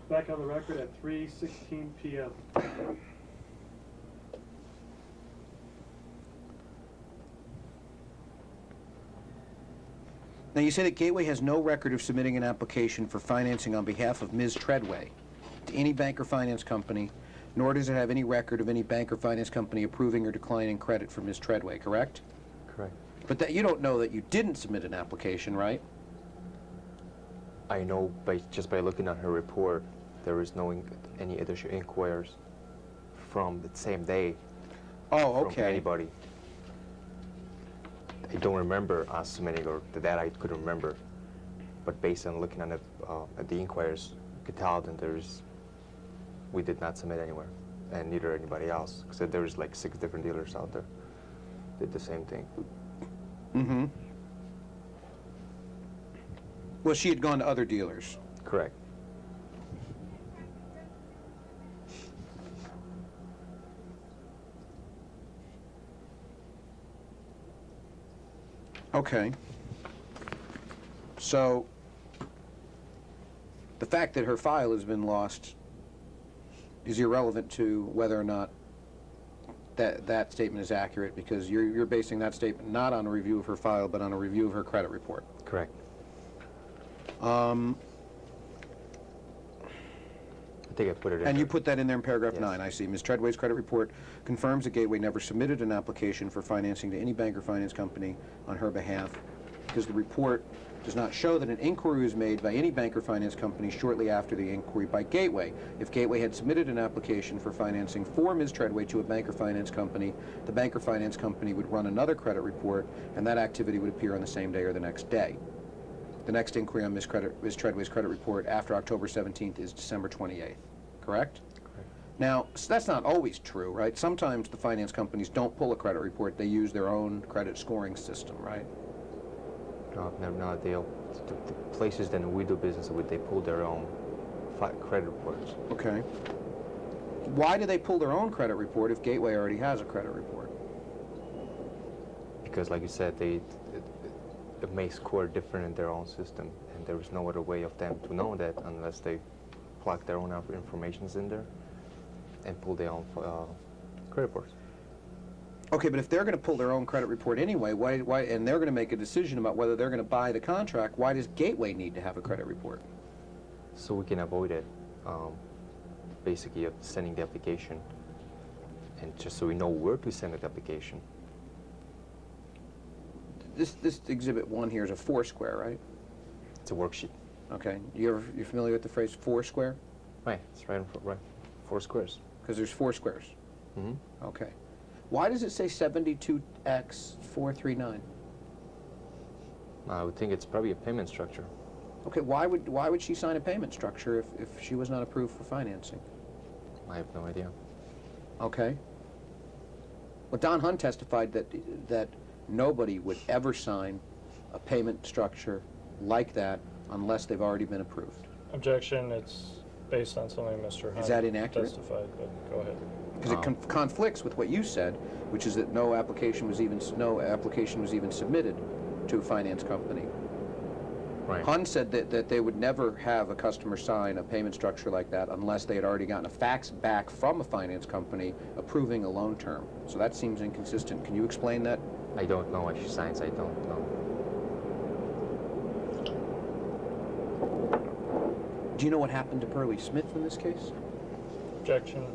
Back on the record at 3:16 p.m. Now, you say that Gateway has no record of submitting an application for financing on behalf of Ms. Treadway to any bank or finance company, nor does it have any record of any bank or finance company approving or declining credit for Ms. Treadway, correct? Correct. But that you don't know that you didn't submit an application, right? I know just by looking at her report, there is no any additional inquiries from the same day Oh, from okay. anybody. I don't remember us submitting, or that I couldn't remember. But based on looking at the inquiries, you could tell that we did not submit anywhere, and neither anybody else. Because there was like 6 different dealers out there did the same thing. Mm-hmm. Well, she had gone to other dealers. Correct. Okay. So, the fact that her file has been lost is irrelevant to whether or not that statement is accurate, because you're basing that statement not on a review of her file, but on a review of her credit report. Correct. I think I put it in. And you there. put that in there in paragraph Yes. 9, I see. Ms. Treadway's credit report confirms that Gateway never submitted an application for financing to any bank or finance company on her behalf, because the report does not show that an inquiry was made by any bank or finance company shortly after the inquiry by Gateway. If Gateway had submitted an application for financing for Ms. Treadway to a bank or finance company, the bank or finance company would run another credit report, and that activity would appear on the same day or the next day. The next inquiry on Ms. Treadway's credit report after October 17th is December 28th, correct? Correct. Now, that's not always true, right? Sometimes the finance companies don't pull a credit report. They use their own credit scoring system, right? No, no, the places that we do business with, they pull their own credit reports. Okay. Why do they pull their own credit report if Gateway already has a credit report? Because, like you said, it may score different in their own system, and there is no other way of them to know that unless they plug their own information in there and pull their own credit reports. Okay, but if they're going to pull their own credit report anyway, why, and they're going to make a decision about whether they're going to buy the contract, why does Gateway need to have a credit report? So we can avoid it, basically, of sending the application, and just so we know where to send the application. This Exhibit 1 here is a Foursquare, right? It's a worksheet. Okay. You're familiar with the phrase Foursquare? Right, it's right, right. 4 squares. Because there's 4 squares. Mm-hmm. Okay. Why does it say 72X439? I would think it's probably a payment structure. Okay, why would she sign a payment structure if she was not approved for financing? I have no idea. Okay. Well, Don Hunt testified that nobody would ever sign a payment structure like that unless they've already been approved. Objection, it's based on something Mr. Hunt that inaccurate? testified, but go ahead. Because it conflicts with what you said, which is that no application was even submitted to a finance company. Right. Hunt said that they would never have a customer sign a payment structure like that unless they had already gotten a fax back from a finance company approving a loan term. So that seems inconsistent. Can you explain that? I don't know what she signs. I don't know. Do you know what happened to Pearlie Smith in this case? Objection.